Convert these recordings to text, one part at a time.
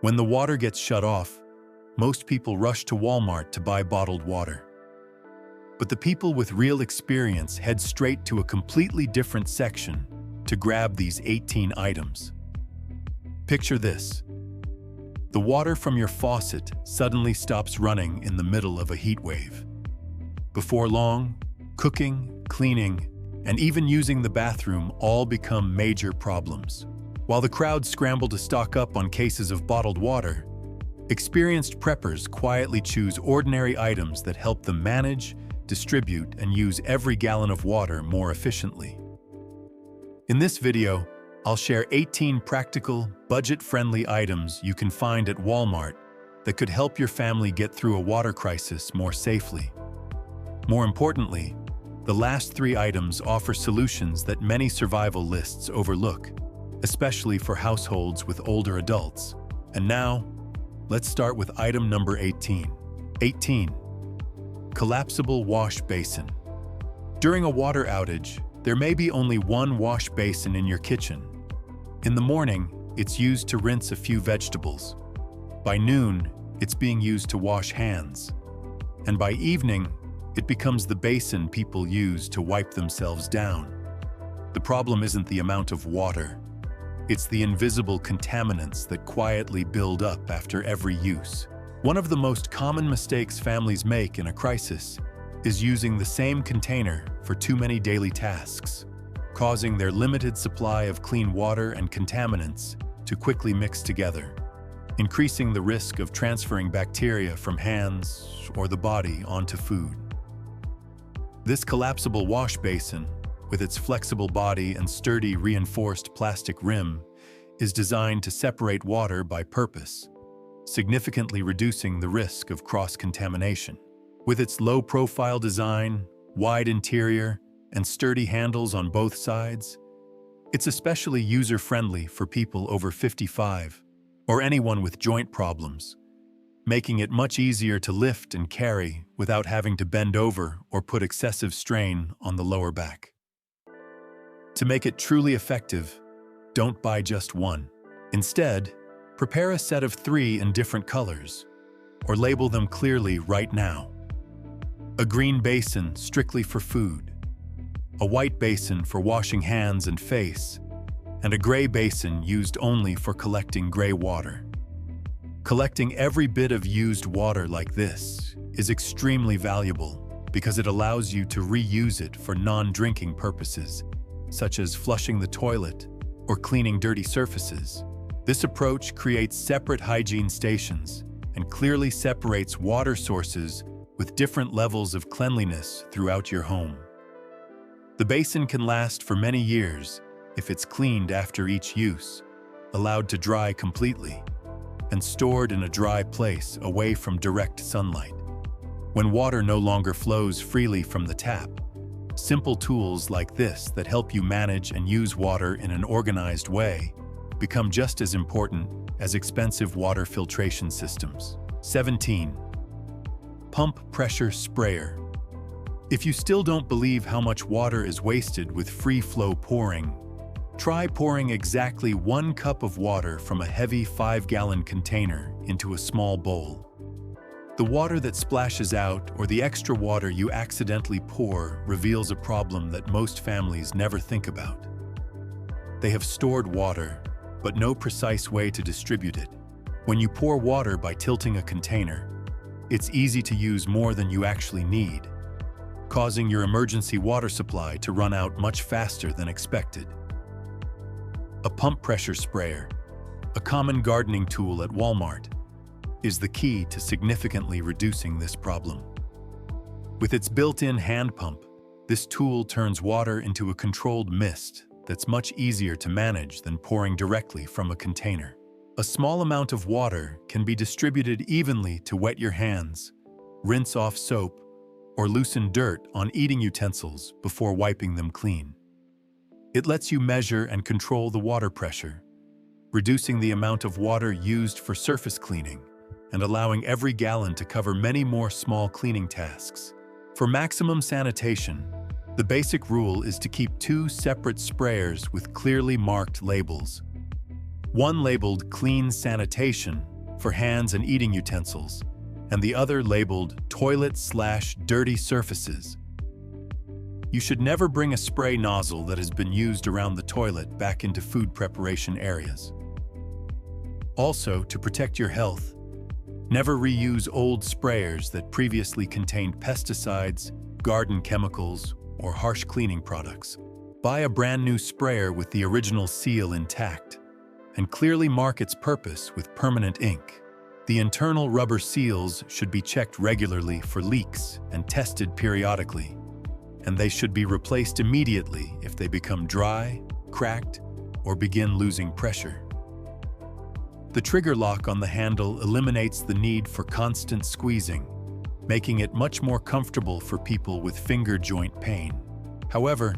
When the water gets shut off, most people rush to Walmart to buy bottled water. But the people with real experience head straight to a completely different section to grab these 18 items. Picture this. The water from your faucet suddenly stops running in the middle of a heat wave. Before long, cooking, cleaning, and even using the bathroom all become major problems. While the crowd scramble to stock up on cases of bottled water, experienced preppers quietly choose ordinary items that help them manage, distribute, and use every gallon of water more efficiently. In this video, I'll share 18 practical, budget-friendly items you can find at Walmart that could help your family get through a water crisis more safely. More importantly, the last 3 items offer solutions that many survival lists overlook, especially for households with older adults. And now, let's start with item number 18. 18. Collapsible wash basin. During a water outage, there may be only one wash basin in your kitchen. In the morning, it's used to rinse a few vegetables. By noon, it's being used to wash hands. And by evening, it becomes the basin people use to wipe themselves down. The problem isn't the amount of water. It's the invisible contaminants that quietly build up after every use. One of the most common mistakes families make in a crisis is using the same container for too many daily tasks, causing their limited supply of clean water and contaminants to quickly mix together, increasing the risk of transferring bacteria from hands or the body onto food. This collapsible wash basin, with its flexible body and sturdy reinforced plastic rim, is designed to separate water by purpose, significantly reducing the risk of cross-contamination. With its low-profile design, wide interior, and sturdy handles on both sides, it's especially user-friendly for people over 55 or anyone with joint problems, making it much easier to lift and carry without having to bend over or put excessive strain on the lower back. To make it truly effective, don't buy just one. Instead, prepare a set of 3 in different colors, or label them clearly right now. A green basin strictly for food, a white basin for washing hands and face, and a gray basin used only for collecting gray water. Collecting every bit of used water like this is extremely valuable because it allows you to reuse it for non-drinking purposes, such as flushing the toilet or cleaning dirty surfaces. This approach creates separate hygiene stations and clearly separates water sources with different levels of cleanliness throughout your home. The basin can last for many years if it's cleaned after each use, allowed to dry completely, and stored in a dry place away from direct sunlight. When water no longer flows freely from the tap, simple tools like this that help you manage and use water in an organized way become just as important as expensive water filtration systems. 17. Pump pressure sprayer. If you still don't believe how much water is wasted with free flow pouring, try pouring exactly 1 cup of water from a heavy 5-gallon container into a small bowl. The water that splashes out or the extra water you accidentally pour reveals a problem that most families never think about. They have stored water, but no precise way to distribute it. When you pour water by tilting a container, it's easy to use more than you actually need, causing your emergency water supply to run out much faster than expected. A pump pressure sprayer, a common gardening tool at Walmart, is the key to significantly reducing this problem. With its built-in hand pump, this tool turns water into a controlled mist that's much easier to manage than pouring directly from a container. A small amount of water can be distributed evenly to wet your hands, rinse off soap, or loosen dirt on eating utensils before wiping them clean. It lets you measure and control the water pressure, reducing the amount of water used for surface cleaning and allowing every gallon to cover many more small cleaning tasks. For maximum sanitation, the basic rule is to keep 2 separate sprayers with clearly marked labels. One labeled Clean Sanitation for hands and eating utensils, and the other labeled toilet/dirty surfaces. You should never bring a spray nozzle that has been used around the toilet back into food preparation areas. Also, to protect your health, never reuse old sprayers that previously contained pesticides, garden chemicals, or harsh cleaning products. Buy a brand new sprayer with the original seal intact, and clearly mark its purpose with permanent ink. The internal rubber seals should be checked regularly for leaks and tested periodically, and they should be replaced immediately if they become dry, cracked, or begin losing pressure. The trigger lock on the handle eliminates the need for constant squeezing, making it much more comfortable for people with finger joint pain. However,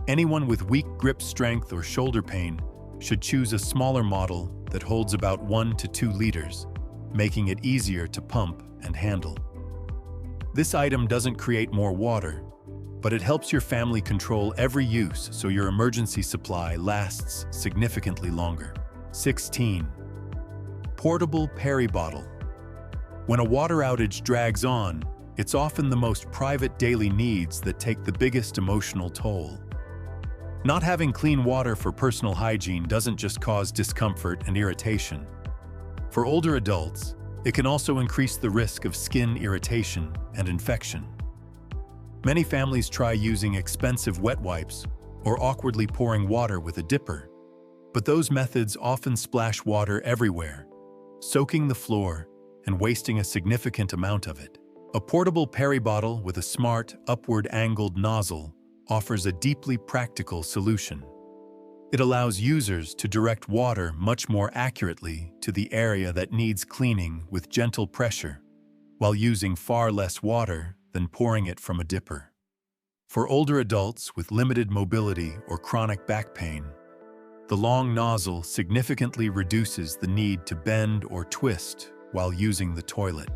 anyone with weak grip strength or shoulder pain should choose a smaller model that holds about 1 to 2 liters, making it easier to pump and handle. This item doesn't create more water, but it helps your family control every use so your emergency supply lasts significantly longer. 16. Portable Peri bottle. When a water outage drags on, it's often the most private daily needs that take the biggest emotional toll. Not having clean water for personal hygiene doesn't just cause discomfort and irritation. For older adults, it can also increase the risk of skin irritation and infection. Many families try using expensive wet wipes or awkwardly pouring water with a dipper, but those methods often splash water everywhere, soaking the floor and wasting a significant amount of it. A portable Peri bottle with a smart, upward-angled nozzle offers a deeply practical solution. It allows users to direct water much more accurately to the area that needs cleaning with gentle pressure, while using far less water than pouring it from a dipper. For older adults with limited mobility or chronic back pain, the long nozzle significantly reduces the need to bend or twist while using the toilet,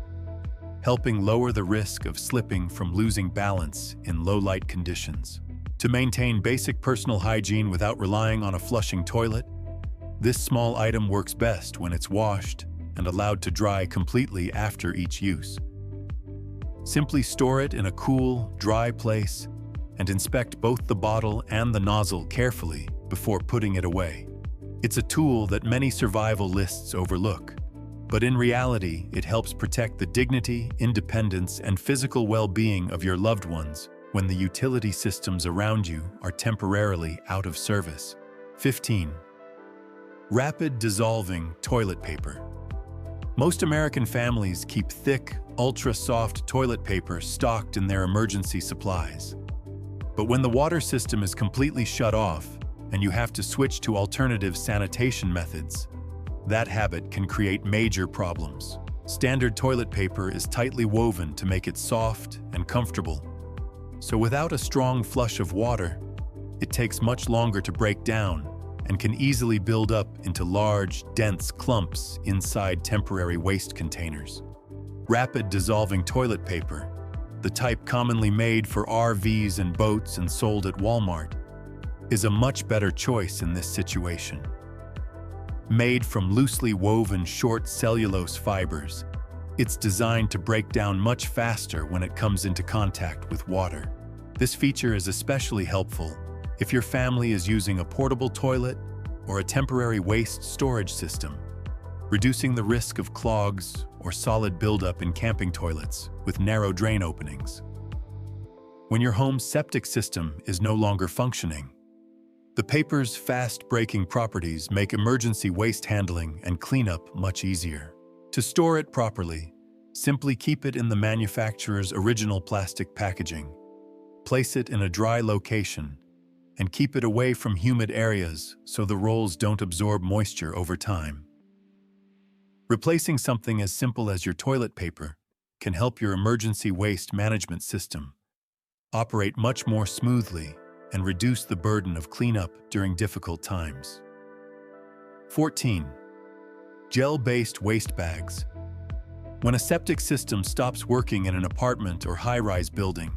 helping lower the risk of slipping from losing balance in low-light conditions. To maintain basic personal hygiene without relying on a flushing toilet, this small item works best when it's washed and allowed to dry completely after each use. Simply store it in a cool, dry place and inspect both the bottle and the nozzle carefully before putting it away. It's a tool that many survival lists overlook, but in reality, it helps protect the dignity, independence, and physical well-being of your loved ones when the utility systems around you are temporarily out of service. 15. Rapid dissolving toilet paper. Most American families keep thick, ultra-soft toilet paper stocked in their emergency supplies. But when the water system is completely shut off and you have to switch to alternative sanitation methods, that habit can create major problems. Standard toilet paper is tightly woven to make it soft and comfortable. So without a strong flush of water, it takes much longer to break down and can easily build up into large, dense clumps inside temporary waste containers. Rapid dissolving toilet paper, the type commonly made for RVs and boats and sold at Walmart, is a much better choice in this situation. Made from loosely woven short cellulose fibers, it's designed to break down much faster when it comes into contact with water. This feature is especially helpful if your family is using a portable toilet or a temporary waste storage system, reducing the risk of clogs or solid buildup in camping toilets with narrow drain openings. When your home's septic system is no longer functioning, the paper's fast-breaking properties make emergency waste handling and cleanup much easier. To store it properly, simply keep it in the manufacturer's original plastic packaging. Place it in a dry location and keep it away from humid areas so the rolls don't absorb moisture over time. Replacing something as simple as your toilet paper can help your emergency waste management system operate much more smoothly and reduce the burden of cleanup during difficult times. 14. Gel-based waste bags. When a septic system stops working in an apartment or high-rise building,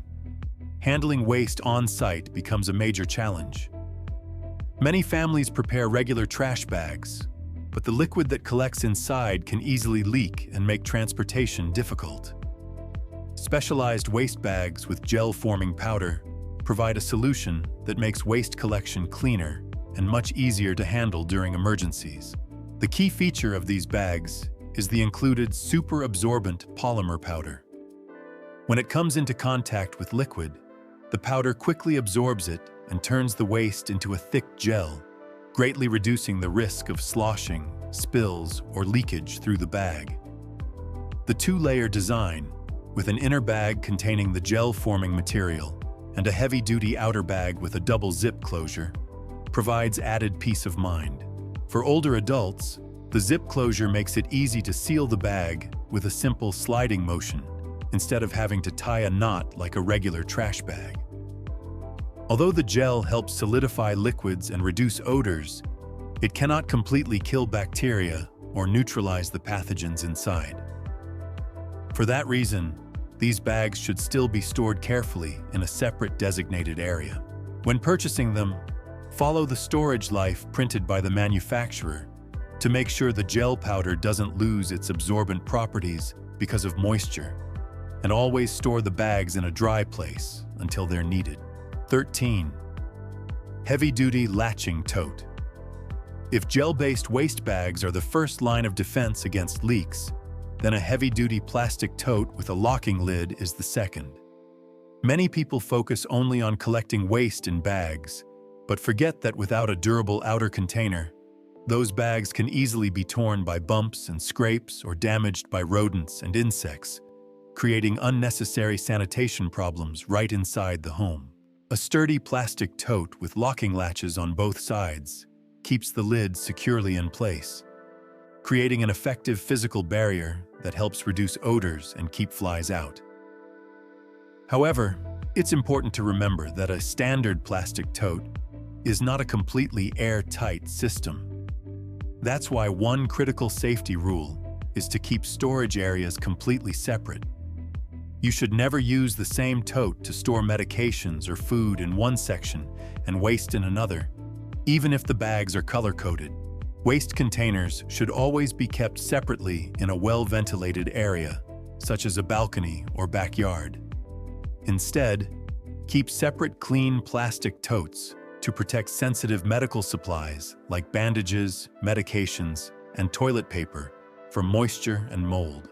handling waste on-site becomes a major challenge. Many families prepare regular trash bags, but the liquid that collects inside can easily leak and make transportation difficult. Specialized waste bags with gel-forming powder provide a solution that makes waste collection cleaner and much easier to handle during emergencies. The key feature of these bags is the included super-absorbent polymer powder. When it comes into contact with liquid, the powder quickly absorbs it and turns the waste into a thick gel, greatly reducing the risk of sloshing, spills, or leakage through the bag. The two-layer design, with an inner bag containing the gel-forming material and a heavy-duty outer bag with a double zip closure, provides added peace of mind. For older adults, the zip closure makes it easy to seal the bag with a simple sliding motion instead of having to tie a knot like a regular trash bag. Although the gel helps solidify liquids and reduce odors, it cannot completely kill bacteria or neutralize the pathogens inside. For that reason, these bags should still be stored carefully in a separate designated area. When purchasing them, follow the storage life printed by the manufacturer to make sure the gel powder doesn't lose its absorbent properties because of moisture, and always store the bags in a dry place until they're needed. 13. Heavy-duty latching tote. If gel-based waste bags are the first line of defense against leaks, then a heavy-duty plastic tote with a locking lid is the second. Many people focus only on collecting waste in bags, but forget that without a durable outer container, those bags can easily be torn by bumps and scrapes or damaged by rodents and insects, creating unnecessary sanitation problems right inside the home. A sturdy plastic tote with locking latches on both sides keeps the lid securely in place, creating an effective physical barrier that helps reduce odors and keep flies out. However, it's important to remember that a standard plastic tote is not a completely airtight system. That's why one critical safety rule is to keep storage areas completely separate. You should never use the same tote to store medications or food in one section and waste in another, even if the bags are color-coded. Waste containers should always be kept separately in a well-ventilated area, such as a balcony or backyard. Instead, keep separate clean plastic totes to protect sensitive medical supplies like bandages, medications, and toilet paper from moisture and mold.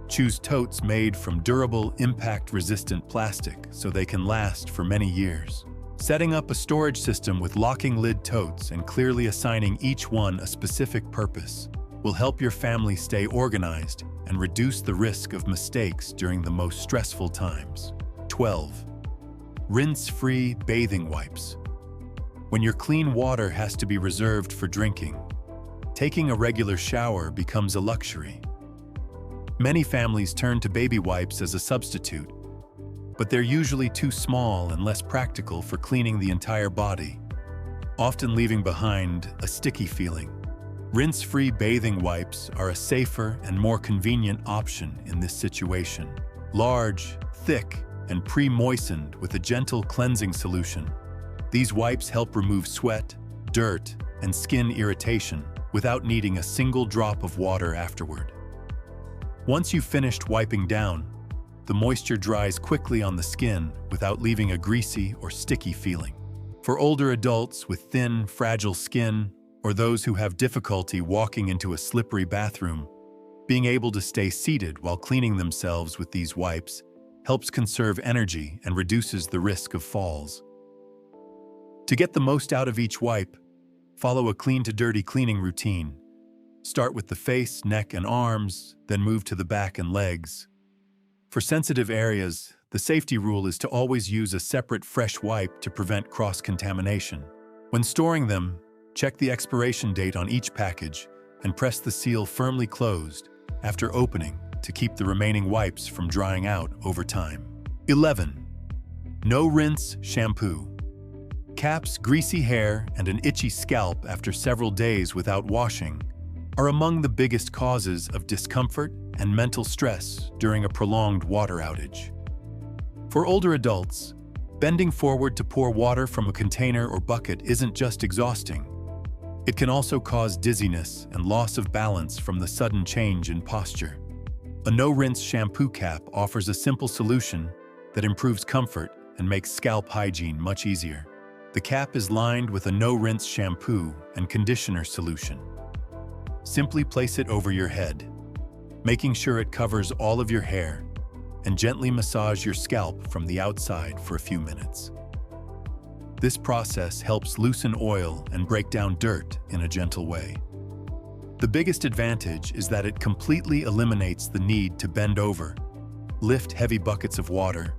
Choose totes made from durable, impact-resistant plastic so they can last for many years. Setting up a storage system with locking lid totes and clearly assigning each one a specific purpose will help your family stay organized and reduce the risk of mistakes during the most stressful times. 12. Rinse-free bathing wipes. When your clean water has to be reserved for drinking, taking a regular shower becomes a luxury. Many families turn to baby wipes as a substitute, but they're usually too small and less practical for cleaning the entire body, often leaving behind a sticky feeling. Rinse-free bathing wipes are a safer and more convenient option in this situation. Large, thick, and pre-moistened with a gentle cleansing solution, these wipes help remove sweat, dirt, and skin irritation without needing a single drop of water afterward. Once you've finished wiping down, the moisture dries quickly on the skin without leaving a greasy or sticky feeling. For older adults with thin, fragile skin, or those who have difficulty walking into a slippery bathroom, being able to stay seated while cleaning themselves with these wipes helps conserve energy and reduces the risk of falls. To get the most out of each wipe, follow a clean to dirty cleaning routine. Start with the face, neck, and arms, then move to the back and legs. For sensitive areas, the safety rule is to always use a separate fresh wipe to prevent cross-contamination. When storing them, check the expiration date on each package and press the seal firmly closed after opening to keep the remaining wipes from drying out over time. 11. No rinse shampoo. Caps, greasy hair, and an itchy scalp after several days without washing are among the biggest causes of discomfort and mental stress during a prolonged water outage. For older adults, bending forward to pour water from a container or bucket isn't just exhausting. It can also cause dizziness and loss of balance from the sudden change in posture. A no-rinse shampoo cap offers a simple solution that improves comfort and makes scalp hygiene much easier. The cap is lined with a no-rinse shampoo and conditioner solution. Simply place it over your head, making sure it covers all of your hair, and gently massage your scalp from the outside for a few minutes. This process helps loosen oil and break down dirt in a gentle way. The biggest advantage is that it completely eliminates the need to bend over, lift heavy buckets of water,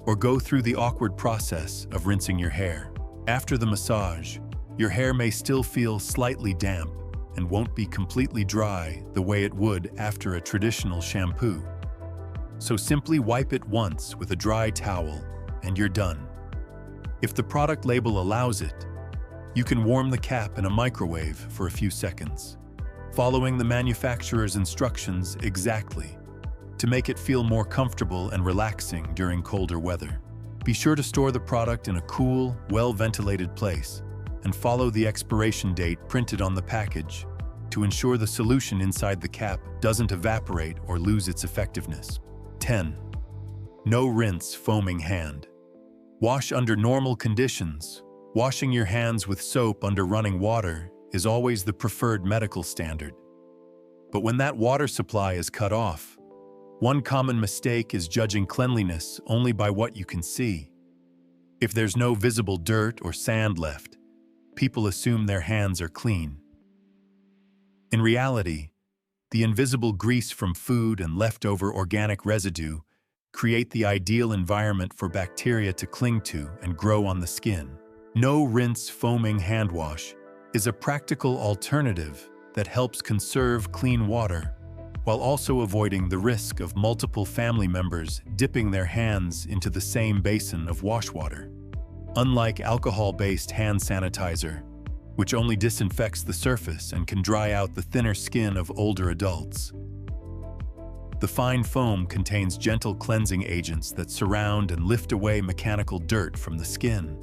or go through the awkward process of rinsing your hair. After the massage, your hair may still feel slightly damp and won't be completely dry the way it would after a traditional shampoo. So simply wipe it once with a dry towel and you're done. If the product label allows it, you can warm the cap in a microwave for a few seconds, following the manufacturer's instructions exactly to make it feel more comfortable and relaxing during colder weather. Be sure to store the product in a cool, well-ventilated place and follow the expiration date printed on the package to ensure the solution inside the cap doesn't evaporate or lose its effectiveness. 10. No rinse foaming hand. Wash under normal conditions. Washing your hands with soap under running water is always the preferred medical standard. But when that water supply is cut off, one common mistake is judging cleanliness only by what you can see. If there's no visible dirt or sand left, people assume their hands are clean. In reality, the invisible grease from food and leftover organic residue create the ideal environment for bacteria to cling to and grow on the skin. No rinse foaming hand wash is a practical alternative that helps conserve clean water while also avoiding the risk of multiple family members dipping their hands into the same basin of wash water. Unlike alcohol-based hand sanitizer, which only disinfects the surface and can dry out the thinner skin of older adults, the fine foam contains gentle cleansing agents that surround and lift away mechanical dirt from the skin,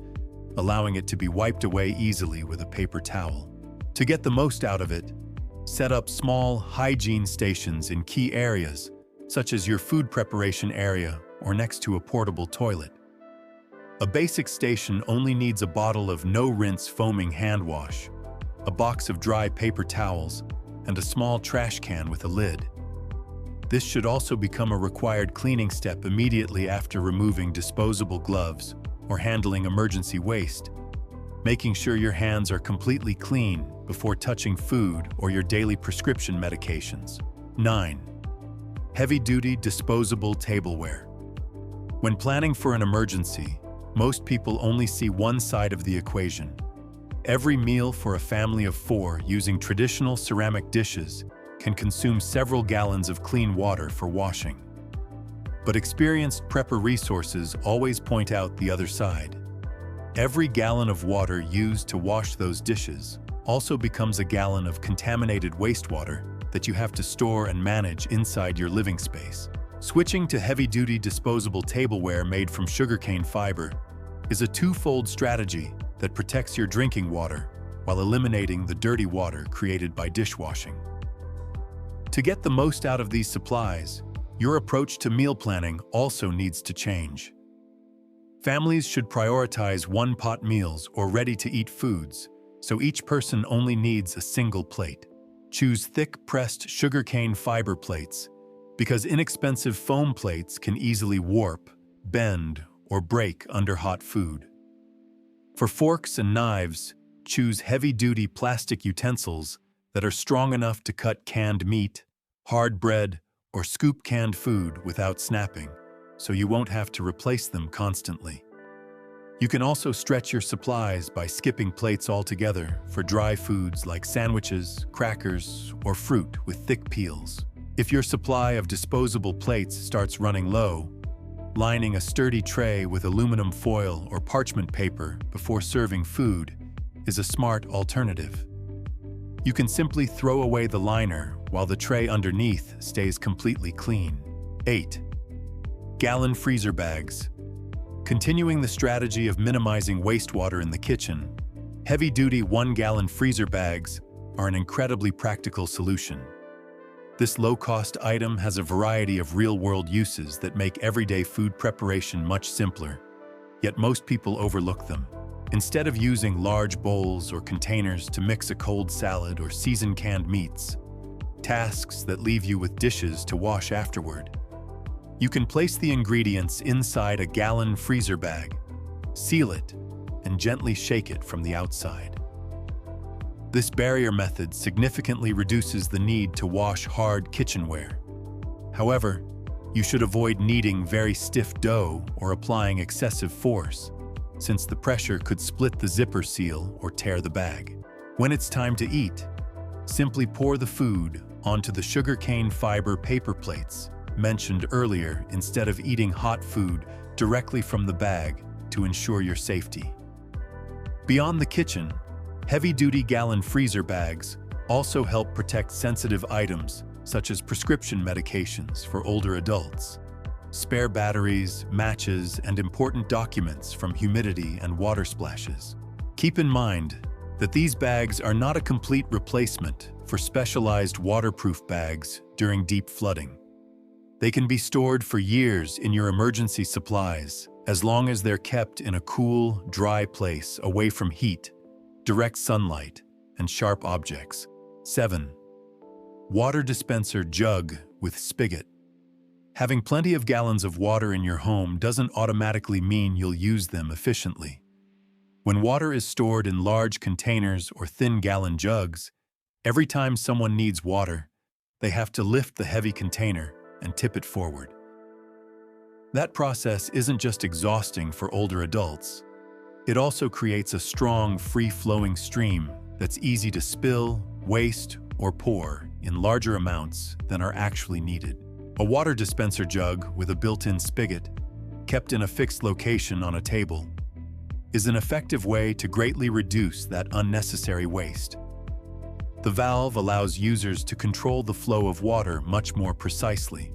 allowing it to be wiped away easily with a paper towel. To get the most out of it, set up small hygiene stations in key areas, such as your food preparation area or next to a portable toilet. A basic station only needs a bottle of no-rinse foaming hand wash, a box of dry paper towels, and a small trash can with a lid. This should also become a required cleaning step immediately after removing disposable gloves or handling emergency waste, making sure your hands are completely clean before touching food or your daily prescription medications. 9. Heavy-duty disposable tableware. When planning for an emergency, most people only see one side of the equation. Every meal for a family of 4 using traditional ceramic dishes can consume several gallons of clean water for washing. But experienced prepper resources always point out the other side. Every gallon of water used to wash those dishes also becomes a gallon of contaminated wastewater that you have to store and manage inside your living space. Switching to heavy-duty disposable tableware made from sugarcane fiber is a twofold strategy that protects your drinking water while eliminating the dirty water created by dishwashing. To get the most out of these supplies, your approach to meal planning also needs to change. Families should prioritize one-pot meals or ready-to-eat foods, so each person only needs a single plate. Choose thick pressed sugarcane fiber plates because inexpensive foam plates can easily warp, bend, or break under hot food. For forks and knives, choose heavy-duty plastic utensils that are strong enough to cut canned meat, hard bread, or scoop canned food without snapping, so you won't have to replace them constantly. You can also stretch your supplies by skipping plates altogether for dry foods like sandwiches, crackers, or fruit with thick peels. If your supply of disposable plates starts running low, lining a sturdy tray with aluminum foil or parchment paper before serving food is a smart alternative. You can simply throw away the liner while the tray underneath stays completely clean. 8. Gallon freezer bags. Continuing the strategy of minimizing wastewater in the kitchen, Heavy-duty 1-gallon freezer bags are an incredibly practical solution. This low-cost item has a variety of real-world uses that make everyday food preparation much simpler, yet most people overlook them. Instead of using large bowls or containers to mix a cold salad or season canned meats, tasks that leave you with dishes to wash afterward, you can place the ingredients inside a gallon freezer bag, seal it, and gently shake it from the outside. This barrier method significantly reduces the need to wash hard kitchenware. However, you should avoid kneading very stiff dough or applying excessive force, since the pressure could split the zipper seal or tear the bag. When it's time to eat, simply pour the food onto the sugarcane fiber paper plates mentioned earlier instead of eating hot food directly from the bag to ensure your safety. Beyond the kitchen, heavy-duty gallon freezer bags also help protect sensitive items such as prescription medications for older adults, spare batteries, matches, and important documents from humidity and water splashes. Keep in mind that these bags are not a complete replacement for specialized waterproof bags during deep flooding. They can be stored for years in your emergency supplies as long as they're kept in a cool, dry place away from heat, direct sunlight, and sharp objects. 7. Water dispenser jug with spigot. Having plenty of gallons of water in your home doesn't automatically mean you'll use them efficiently. When water is stored in large containers or thin gallon jugs, every time someone needs water, they have to lift the heavy container and tip it forward. That process isn't just exhausting for older adults. It also creates a strong, free-flowing stream that's easy to spill, waste, or pour in larger amounts than are actually needed. A water dispenser jug with a built-in spigot, kept in a fixed location on a table, is an effective way to greatly reduce that unnecessary waste. The valve allows users to control the flow of water much more precisely.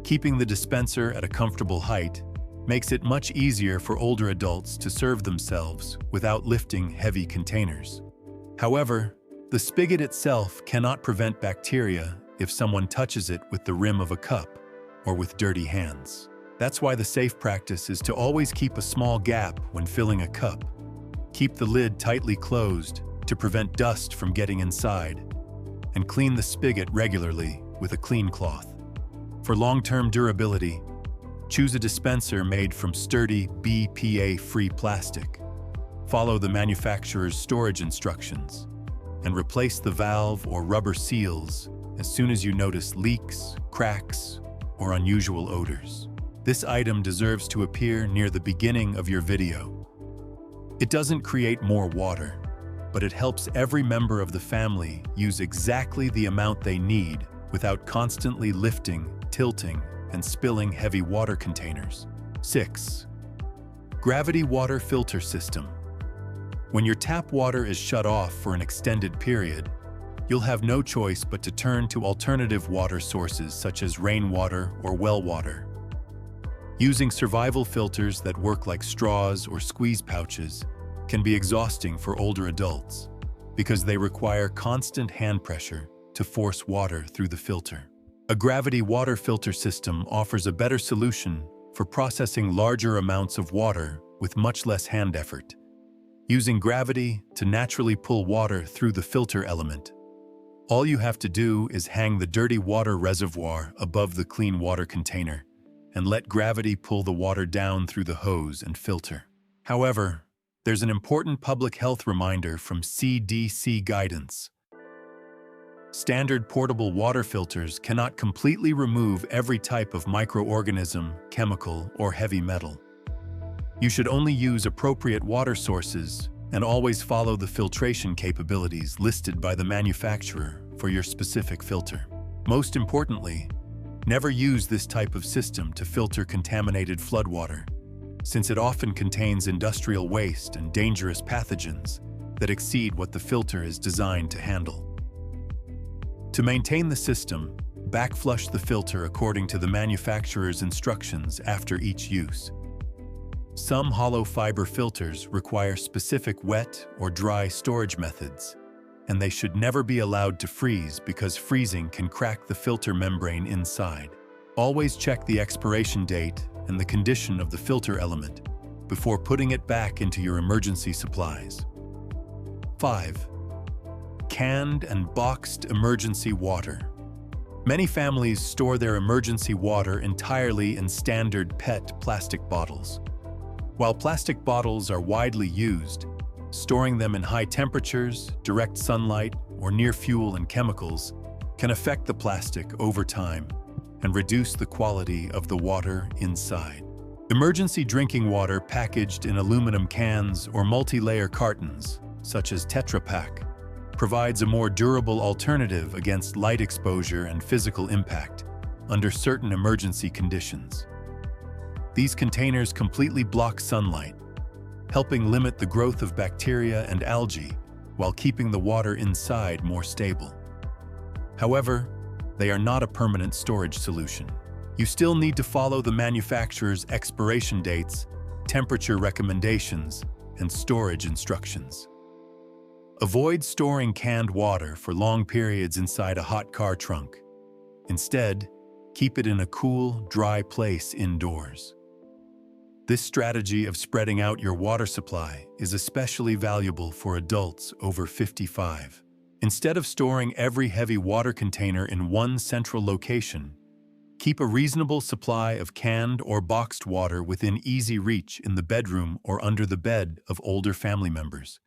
Keeping the dispenser at a comfortable height makes it much easier for older adults to serve themselves without lifting heavy containers. However, the spigot itself cannot prevent bacteria if someone touches it with the rim of a cup or with dirty hands. That's why the safe practice is to always keep a small gap when filling a cup. Keep the lid tightly closed to prevent dust from getting inside, and clean the spigot regularly with a clean cloth. For long-term durability, choose a dispenser made from sturdy BPA-free plastic. Follow the manufacturer's storage instructions, and replace the valve or rubber seals as soon as you notice leaks, cracks, or unusual odors. This item deserves to appear near the beginning of your video. It doesn't create more water, but it helps every member of the family use exactly the amount they need without constantly lifting, tilting, and spilling heavy water containers. 6. Gravity water filter system. When your tap water is shut off for an extended period, you'll have no choice but to turn to alternative water sources such as rainwater or well water. Using survival filters that work like straws or squeeze pouches can be exhausting for older adults because they require constant hand pressure to force water through the filter. A gravity water filter system offers a better solution for processing larger amounts of water with much less hand effort, using gravity to naturally pull water through the filter element. All you have to do is hang the dirty water reservoir above the clean water container and let gravity pull the water down through the hose and filter. However, there's an important public health reminder from CDC guidance. Standard portable water filters cannot completely remove every type of microorganism, chemical, or heavy metal. You should only use appropriate water sources and always follow the filtration capabilities listed by the manufacturer for your specific filter. Most importantly, never use this type of system to filter contaminated floodwater, since it often contains industrial waste and dangerous pathogens that exceed what the filter is designed to handle. To maintain the system, backflush the filter according to the manufacturer's instructions after each use. Some hollow fiber filters require specific wet or dry storage methods, and they should never be allowed to freeze because freezing can crack the filter membrane inside. Always check the expiration date and the condition of the filter element before putting it back into your emergency supplies. 5. Canned and boxed emergency water. Many families store their emergency water entirely in standard PET plastic bottles. While plastic bottles are widely used, storing them in high temperatures, direct sunlight, or near fuel and chemicals can affect the plastic over time and reduce the quality of the water inside. Emergency drinking water packaged in aluminum cans or multi-layer cartons, such as Tetra Pak, provides a more durable alternative against light exposure and physical impact under certain emergency conditions. These containers completely block sunlight, helping limit the growth of bacteria and algae while keeping the water inside more stable. However, they are not a permanent storage solution. You still need to follow the manufacturer's expiration dates, temperature recommendations, and storage instructions. Avoid storing canned water for long periods inside a hot car trunk. Instead, keep it in a cool, dry place indoors. This strategy of spreading out your water supply is especially valuable for adults over 55. Instead of storing every heavy water container in one central location, keep a reasonable supply of canned or boxed water within easy reach in the bedroom or under the bed of older family members.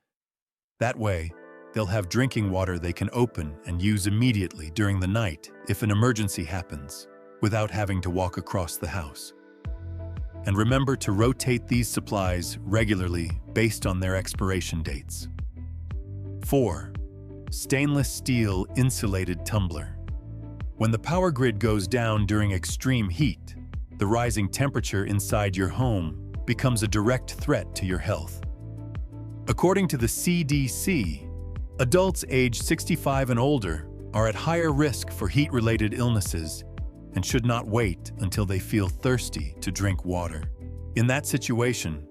That way, they'll have drinking water they can open and use immediately during the night if an emergency happens, without having to walk across the house. And remember to rotate these supplies regularly based on their expiration dates. 4. Stainless steel insulated tumbler. When the power grid goes down during extreme heat, the rising temperature inside your home becomes a direct threat to your health. According to the CDC, adults aged 65 and older are at higher risk for heat-related illnesses and should not wait until they feel thirsty to drink water. In that situation,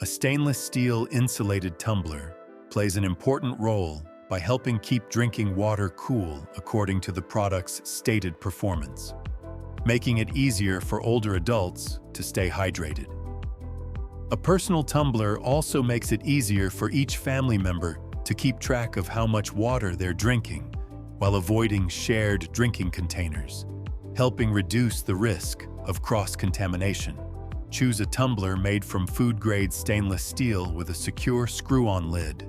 a stainless steel insulated tumbler plays an important role by helping keep drinking water cool according to the product's stated performance, making it easier for older adults to stay hydrated. A personal tumbler also makes it easier for each family member to keep track of how much water they're drinking while avoiding shared drinking containers, helping reduce the risk of cross-contamination. Choose a tumbler made from food-grade stainless steel with a secure screw-on lid.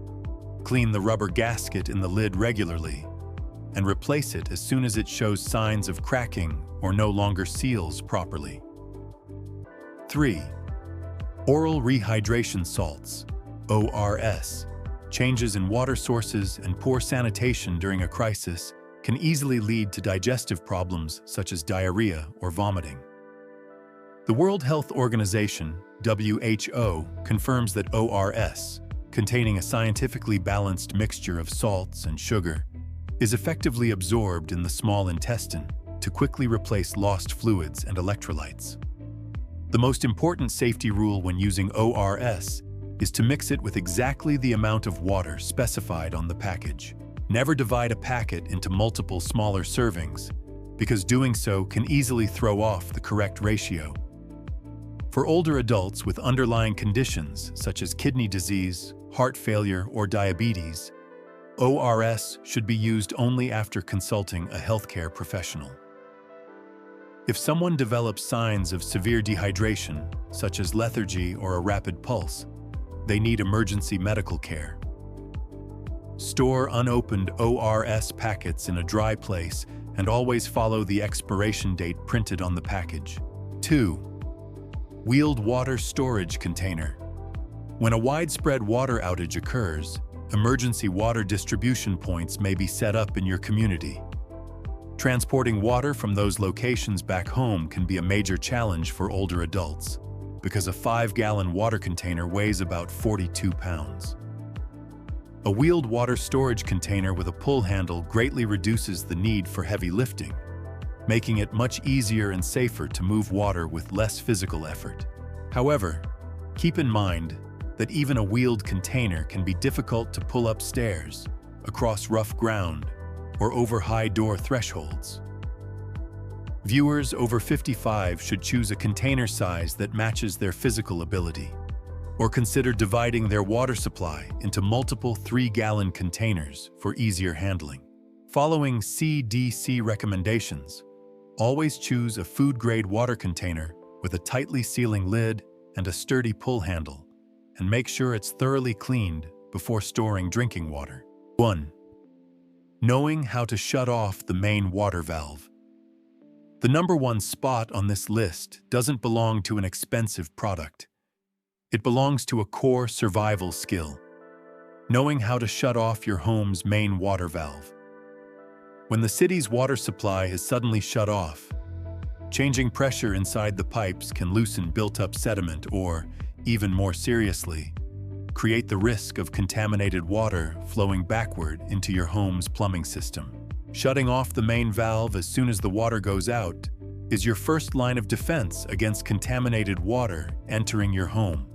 Clean the rubber gasket in the lid regularly and replace it as soon as it shows signs of cracking or no longer seals properly. 3. Oral rehydration salts, ORS. Changes in water sources and poor sanitation during a crisis can easily lead to digestive problems such as diarrhea or vomiting. The World Health Organization, WHO, confirms that ORS, containing a scientifically balanced mixture of salts and sugar, is effectively absorbed in the small intestine to quickly replace lost fluids and electrolytes. The most important safety rule when using ORS is to mix it with exactly the amount of water specified on the package. Never divide a packet into multiple smaller servings, because doing so can easily throw off the correct ratio. For older adults with underlying conditions such as kidney disease, heart failure, or diabetes, ORS should be used only after consulting a healthcare professional. If someone develops signs of severe dehydration, such as lethargy or a rapid pulse, they need emergency medical care. Store unopened ORS packets in a dry place and always follow the expiration date printed on the package. 2. Wheeled water storage container. When a widespread water outage occurs, emergency water distribution points may be set up in your community. Transporting water from those locations back home can be a major challenge for older adults, because a 5-gallon water container weighs about 42 pounds. A wheeled water storage container with a pull handle greatly reduces the need for heavy lifting, making it much easier and safer to move water with less physical effort. However, Keep in mind that even a wheeled container can be difficult to pull up stairs, across rough ground, or over high door thresholds. Viewers over 55 should choose a container size that matches their physical ability, or consider dividing their water supply into multiple 3-gallon containers for easier handling. Following CDC recommendations, always choose a food-grade water container with a tightly sealing lid and a sturdy pull handle, and make sure it's thoroughly cleaned before storing drinking water. 1. Knowing how to shut off the main water valve. The number one spot on this list doesn't belong to an expensive product. It belongs to a core survival skill: knowing how to shut off your home's main water valve. When the city's water supply is suddenly shut off, changing pressure inside the pipes can loosen built-up sediment or, even more seriously, create the risk of contaminated water flowing backward into your home's plumbing system. Shutting off the main valve as soon as the water goes out is your first line of defense against contaminated water entering your home.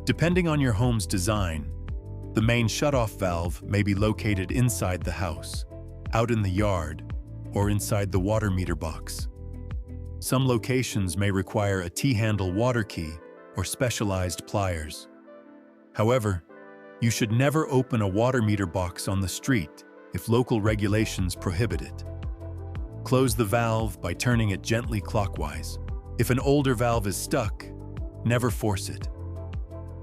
Depending on your home's design, the main shutoff valve may be located inside the house, out in the yard, or inside the water meter box. Some locations may require a T-handle water key or specialized pliers. However, you should never open a water meter box on the street if local regulations prohibit it. Close the valve by turning it gently clockwise. If an older valve is stuck, never force it,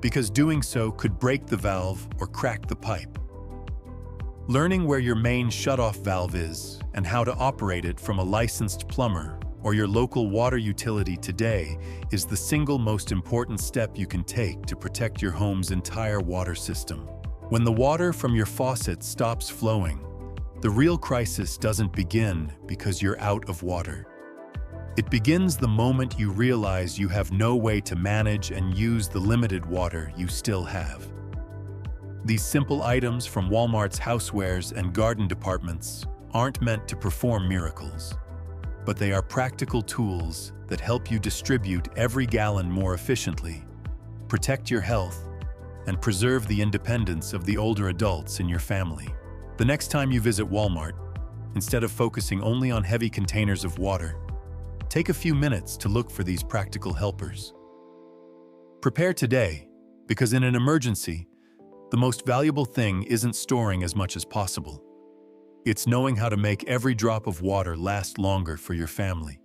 because doing so could break the valve or crack the pipe. Learning where your main shutoff valve is and how to operate it from a licensed plumber or your local water utility today is the single most important step you can take to protect your home's entire water system. When the water from your faucet stops flowing, the real crisis doesn't begin because you're out of water. It begins the moment you realize you have no way to manage and use the limited water you still have. These simple items from Walmart's housewares and garden departments aren't meant to perform miracles, but they are practical tools that help you distribute every gallon more efficiently, protect your health, and preserve the independence of the older adults in your family. The next time you visit Walmart, instead of focusing only on heavy containers of water, take a few minutes to look for these practical helpers. Prepare today, because in an emergency, the most valuable thing isn't storing as much as possible. It's knowing how to make every drop of water last longer for your family.